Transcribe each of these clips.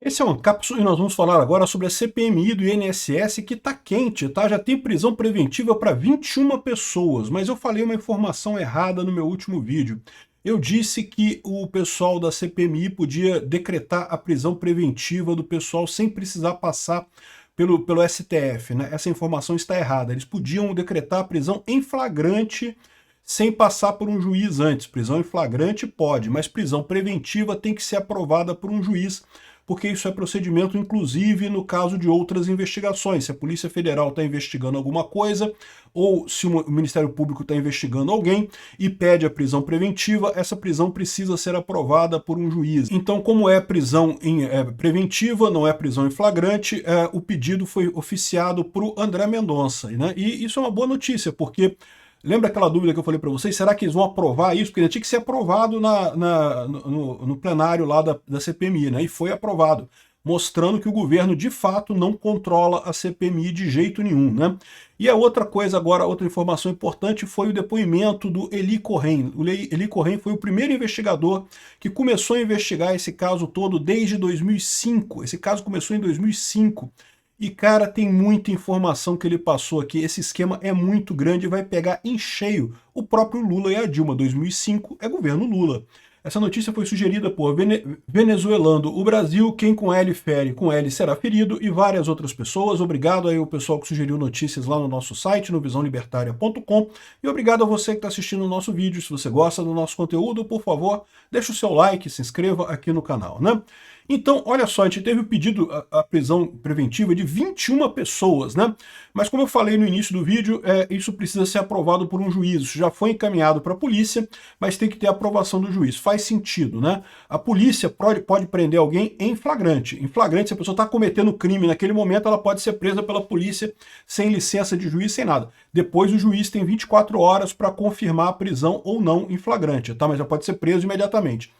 Esse é o Ancapsu e nós vamos falar agora sobre a CPMI do INSS que tá quente, tá? Já tem prisão preventiva para 21 pessoas, mas eu falei uma informação errada no meu último vídeo. Eu disse que o pessoal da CPMI podia decretar a prisão preventiva do pessoal sem precisar passar pelo STF, né? Essa informação está errada. Eles podiam decretar a prisão em flagrante sem passar por um juiz antes. Prisão em flagrante pode, mas prisão preventiva tem que ser aprovada por um juiz, porque isso é procedimento, inclusive, no caso de outras investigações. Se a Polícia Federal está investigando alguma coisa, ou se o Ministério Público está investigando alguém e pede a prisão preventiva, essa prisão precisa ser aprovada por um juiz. Então, como é prisão preventiva, não é prisão em flagrante, o pedido foi oficiado para o André Mendonça, né? E isso é uma boa notícia, porque lembra aquela dúvida que eu falei para vocês? Será que eles vão aprovar isso? Porque tinha que ser aprovado no plenário lá da CPMI, né? E foi aprovado, mostrando que o governo de fato não controla a CPMI de jeito nenhum, né? E a outra coisa agora, outra informação importante, foi o depoimento do Eli Corrêa. O Eli Corrêa foi o primeiro investigador que começou a investigar esse caso todo desde 2005. Esse caso começou em 2005. E, cara, tem muita informação que ele passou aqui. Esse esquema é muito grande e vai pegar em cheio o próprio Lula e a Dilma. 2005 é governo Lula. Essa notícia foi sugerida por Venezuelando o Brasil, quem com L fere, com L será ferido, e várias outras pessoas. Obrigado aí ao pessoal que sugeriu notícias lá no nosso site, no visãolibertaria.com, e obrigado a você que está assistindo o nosso vídeo. Se você gosta do nosso conteúdo, por favor, deixa o seu like, se inscreva aqui no canal, né? Então, olha só, a gente teve o pedido, a prisão preventiva de 21 pessoas, né? Mas como eu falei no início do vídeo, isso precisa ser aprovado por um juiz. Isso já foi encaminhado para a polícia, mas tem que ter a aprovação do juiz. Faz sentido, né? A polícia pode prender alguém em flagrante. Em flagrante, se a pessoa está cometendo crime naquele momento, ela pode ser presa pela polícia sem licença de juiz, sem nada. Depois o juiz tem 24 horas para confirmar a prisão ou não em flagrante, tá? Mas já pode ser preso imediatamente.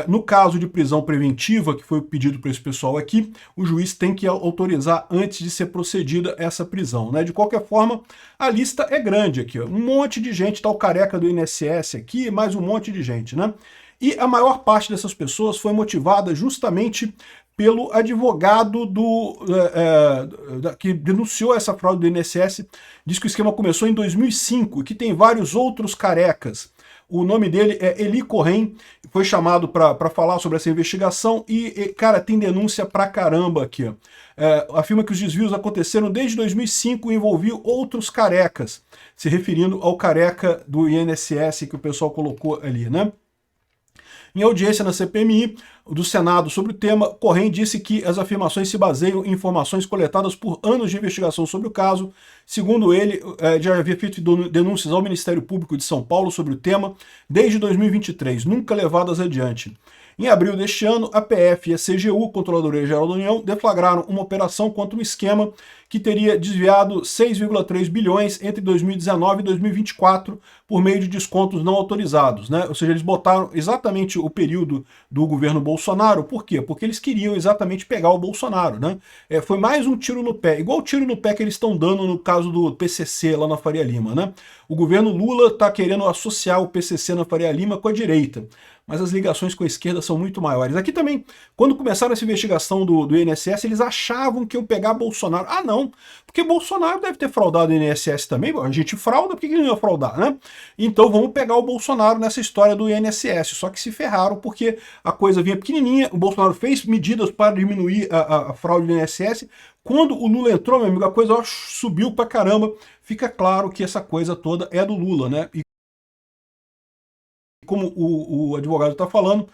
No caso de prisão preventiva, que foi o pedido para esse pessoal aqui, o juiz tem que autorizar antes de ser procedida essa prisão, né? De qualquer forma, a lista é grande aqui, ó. Um monte de gente, tá o careca do INSS aqui, mais um monte de gente, né? E a maior parte dessas pessoas foi motivada justamente pelo advogado que denunciou essa fraude do INSS, diz que o esquema começou em 2005 e que tem vários outros carecas. O nome dele é Eli Corrêa, foi chamado para falar sobre essa investigação e, cara, tem denúncia pra caramba aqui. Afirma que os desvios aconteceram desde 2005 e envolviam outros carecas, se referindo ao careca do INSS que o pessoal colocou ali, né? Em audiência na CPMI do Senado sobre o tema, Corrêa disse que as afirmações se baseiam em informações coletadas por anos de investigação sobre o caso. Segundo ele, já havia feito denúncias ao Ministério Público de São Paulo sobre o tema desde 2023, nunca levadas adiante. Em abril deste ano, a PF e a CGU, Controladoria Geral da União, deflagraram uma operação contra um esquema que teria desviado 6,3 bilhões entre 2019 e 2024 por meio de descontos não autorizados, né? Ou seja, eles botaram exatamente o período do governo Bolsonaro. Por quê? Porque eles queriam exatamente pegar o Bolsonaro, né? Foi mais um tiro no pé, igual o tiro no pé que eles estão dando no caso do PCC lá na Faria Lima, né? O governo Lula está querendo associar o PCC na Faria Lima com a direita, mas as ligações com a esquerda são muito maiores. Aqui também, quando começaram essa investigação do INSS, eles achavam que iam pegar Bolsonaro. Ah, não, porque Bolsonaro deve ter fraudado o INSS também. A gente frauda, por que não ia fraudar, né? Então vamos pegar o Bolsonaro nessa história do INSS. Só que se ferraram, porque a coisa vinha pequenininha, o Bolsonaro fez medidas para diminuir a fraude do INSS. Quando o Lula entrou, meu amigo, a coisa subiu pra caramba. Fica claro que essa coisa toda é do Lula, né? E como o advogado está falando,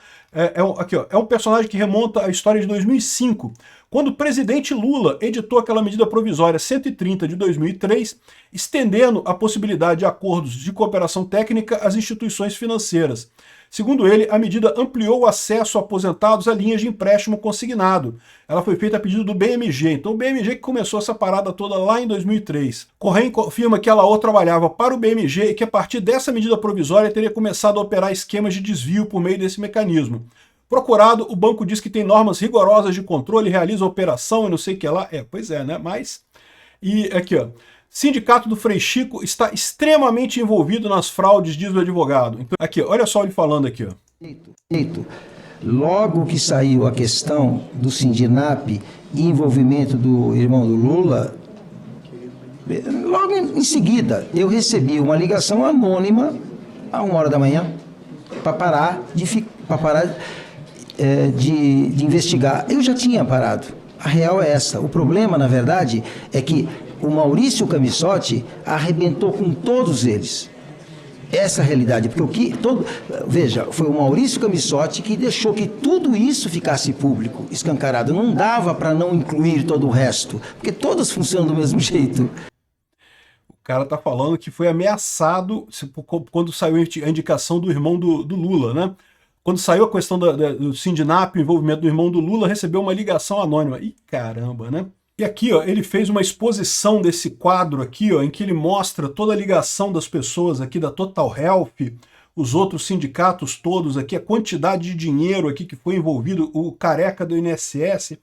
aqui, ó, é um personagem que remonta à história de 2005, quando o presidente Lula editou aquela medida provisória 130 de 2003, estendendo a possibilidade de acordos de cooperação técnica às instituições financeiras. Segundo ele, a medida ampliou o acesso a aposentados a linhas de empréstimo consignado. Ela foi feita a pedido do BMG. Então o BMG que começou essa parada toda lá em 2003. Corrêa afirma que a Laô trabalhava para o BMG e que a partir dessa medida provisória teria começado a operar esquemas de desvio por meio desse mecanismo. Procurado, o banco diz que tem normas rigorosas de controle, realiza a operação e não sei o que lá. Pois é, né? Mas... E aqui, ó. Sindicato do Frei Chico está extremamente envolvido nas fraudes, diz o advogado. Então, aqui, olha só ele falando aqui, ó. Logo que saiu a questão do Sindinap e envolvimento do irmão do Lula, logo em seguida eu recebi uma ligação anônima à 1h da manhã para parar de investigar. Eu já tinha parado. A real é essa. O problema, na verdade, é que o Maurício Camissotti arrebentou com todos eles. Essa é a realidade, porque veja, foi o Maurício Camissotti que deixou que tudo isso ficasse público, escancarado. Não dava para não incluir todo o resto, porque todos funcionam do mesmo jeito. O cara tá falando que foi ameaçado quando saiu a indicação do irmão do Lula, né? Quando saiu a questão do Sindinap, o envolvimento do irmão do Lula, recebeu uma ligação anônima. Ih, caramba, né? E aqui, ó, ele fez uma exposição desse quadro aqui, ó, em que ele mostra toda a ligação das pessoas aqui da Total Health, os outros sindicatos todos aqui, a quantidade de dinheiro aqui que foi envolvido, o careca do INSS,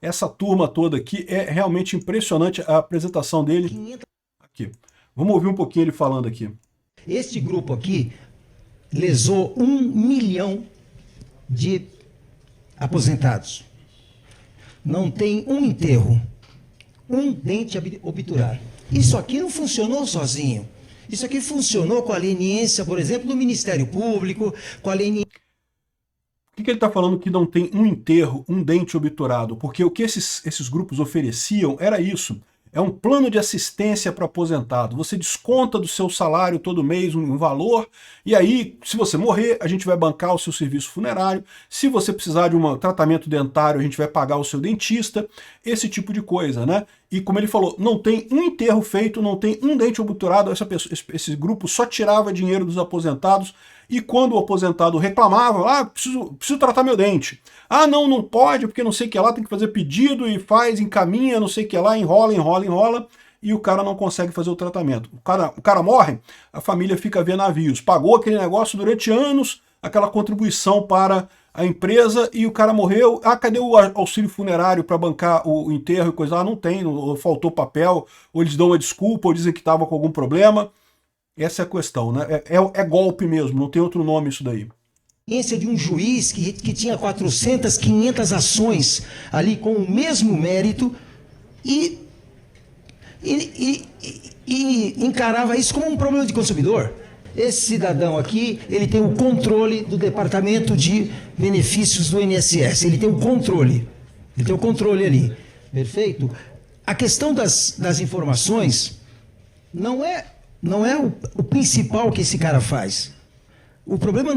essa turma toda aqui, é realmente impressionante a apresentação dele. Aqui, vamos ouvir um pouquinho ele falando aqui. Este grupo aqui lesou 1 milhão de aposentados. Não tem um enterro, um dente obturário. Isso aqui não funcionou sozinho. Isso aqui funcionou com a leniência, por exemplo, do Ministério Público, com a leniência... Por que ele está falando que não tem um enterro, um dente obturado? Porque o que esses grupos ofereciam era isso. É um plano de assistência para aposentado. Você desconta do seu salário todo mês um valor, e aí, se você morrer, a gente vai bancar o seu serviço funerário. Se você precisar de um tratamento dentário, a gente vai pagar o seu dentista. Esse tipo de coisa, né? E como ele falou, não tem um enterro feito, não tem um dente obturado. Esse grupo só tirava dinheiro dos aposentados. E quando o aposentado reclamava, preciso tratar meu dente. Ah, não pode, porque não sei o que lá, tem que fazer pedido e faz, encaminha, não sei o que lá, enrola, e o cara não consegue fazer o tratamento. O cara morre, a família fica a ver navios. Pagou aquele negócio durante anos, aquela contribuição para a empresa, e o cara morreu. Ah, cadê o auxílio funerário para bancar o enterro e coisa? Ah, não tem, ou faltou papel, ou eles dão uma desculpa, ou dizem que estava com algum problema. Essa é a questão, né? É golpe mesmo, não tem outro nome isso daí. De um juiz que tinha 400, 500 ações ali com o mesmo mérito e encarava isso como um problema de consumidor. Esse cidadão aqui, ele tem o controle do Departamento de Benefícios do INSS, ele tem o controle ali, perfeito? A questão das informações não é o principal que esse cara faz. O problema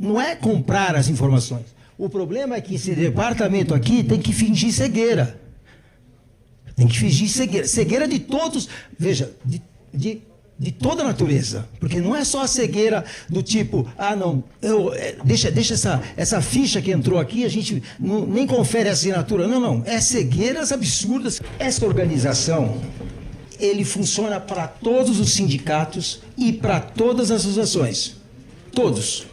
não é comprar as informações. O problema é que esse departamento aqui tem que fingir cegueira. Tem que fingir cegueira. Cegueira de todos, veja, de toda a natureza. Porque não é só a cegueira do tipo, deixa essa ficha que entrou aqui, a gente nem confere a assinatura. Não. É cegueiras absurdas. Essa organização... ele funciona para todos os sindicatos e para todas as associações. Todos.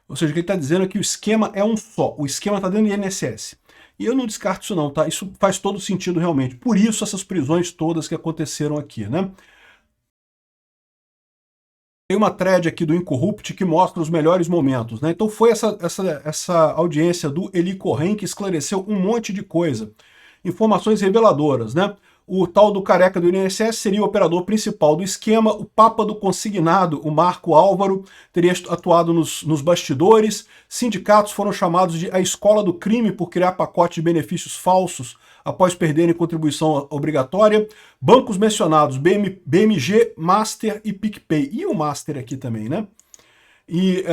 Ou seja, o que ele está dizendo é que o esquema é um só. O esquema está dentro do INSS. E eu não descarto isso não, tá? Isso faz todo sentido realmente. Por isso essas prisões todas que aconteceram aqui, né? Tem uma thread aqui do Incorrupt que mostra os melhores momentos, né? Então foi essa audiência do Eli Corrêa que esclareceu um monte de coisa. Informações reveladoras, né? O tal do careca do INSS seria o operador principal do esquema, o papa do consignado, o Marco Álvaro, teria atuado nos bastidores, sindicatos foram chamados de a escola do crime por criar pacote de benefícios falsos após perderem contribuição obrigatória, bancos mencionados, BMG, Master e PicPay, e o Master aqui também, né? E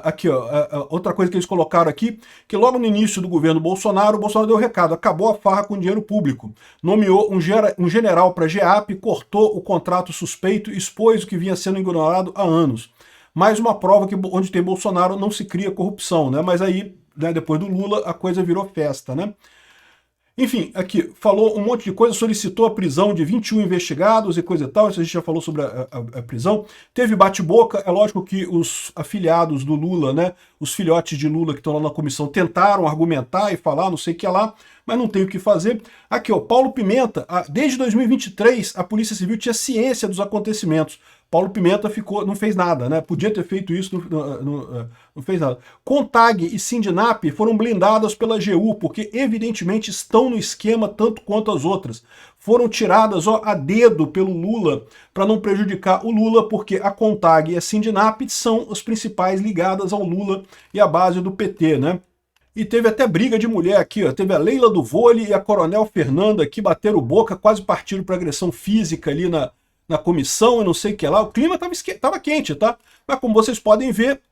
aqui, ó, outra coisa que eles colocaram aqui, que logo no início do governo Bolsonaro, o Bolsonaro deu o recado, acabou a farra com dinheiro público, nomeou um general para a GEAP, cortou o contrato suspeito e expôs o que vinha sendo ignorado há anos. Mais uma prova que onde tem Bolsonaro não se cria corrupção, né? Mas aí, né, depois do Lula, a coisa virou festa, né? Enfim, aqui, falou um monte de coisa, solicitou a prisão de 21 investigados e coisa e tal, isso a gente já falou sobre a prisão. Teve bate-boca, é lógico que os afiliados do Lula, né, os filhotes de Lula que estão lá na comissão tentaram argumentar e falar, não sei o que lá, mas não tem o que fazer. Aqui, ó, Paulo Pimenta, desde 2023 a Polícia Civil tinha ciência dos acontecimentos. Paulo Pimenta não fez nada, né? Podia ter feito isso, não fez nada. CONTAG e Sindinap foram blindadas pela AGU, porque evidentemente estão no esquema tanto quanto as outras. Foram tiradas a dedo pelo Lula, para não prejudicar o Lula, porque a CONTAG e a Sindinap são as principais ligadas ao Lula e à base do PT, né? E teve até briga de mulher aqui, ó. Teve a Leila do Vôlei e a Coronel Fernanda aqui, bateram boca, quase partiram para agressão física ali na comissão e não sei o que lá. O clima tava quente, tá? Mas como vocês podem ver,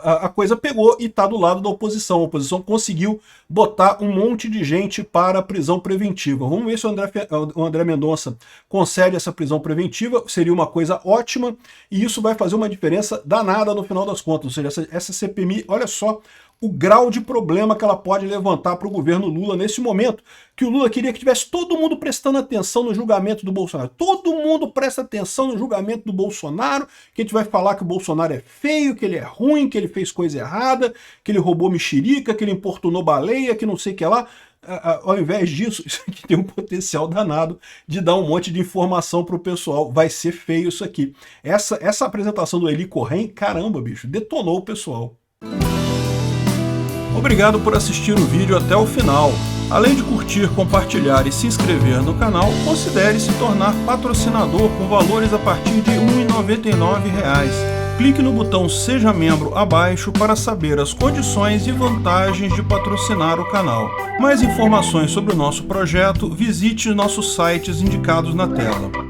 a coisa pegou e tá do lado da oposição. A oposição conseguiu botar um monte de gente para a prisão preventiva. Vamos ver se o André Mendonça concede essa prisão preventiva. Seria uma coisa ótima e isso vai fazer uma diferença danada no final das contas. Ou seja, essa CPMI, olha só o grau de problema que ela pode levantar para o governo Lula nesse momento, que o Lula queria que tivesse todo mundo prestando atenção no julgamento do Bolsonaro. Todo mundo presta atenção no julgamento do Bolsonaro, que a gente vai falar que o Bolsonaro é feio, que ele é ruim, que ele fez coisa errada, que ele roubou mexerica, que ele importunou baleia, que não sei o que lá. Ao invés disso, isso aqui tem um potencial danado de dar um monte de informação para o pessoal. Vai ser feio isso aqui. Essa apresentação do Eli Corrêa, caramba, bicho, detonou o pessoal. Obrigado por assistir o vídeo até o final. Além de curtir, compartilhar e se inscrever no canal, considere se tornar patrocinador com valores a partir de R$ 1,99. Clique no botão Seja Membro abaixo para saber as condições e vantagens de patrocinar o canal. Mais informações sobre o nosso projeto, visite nossos sites indicados na tela.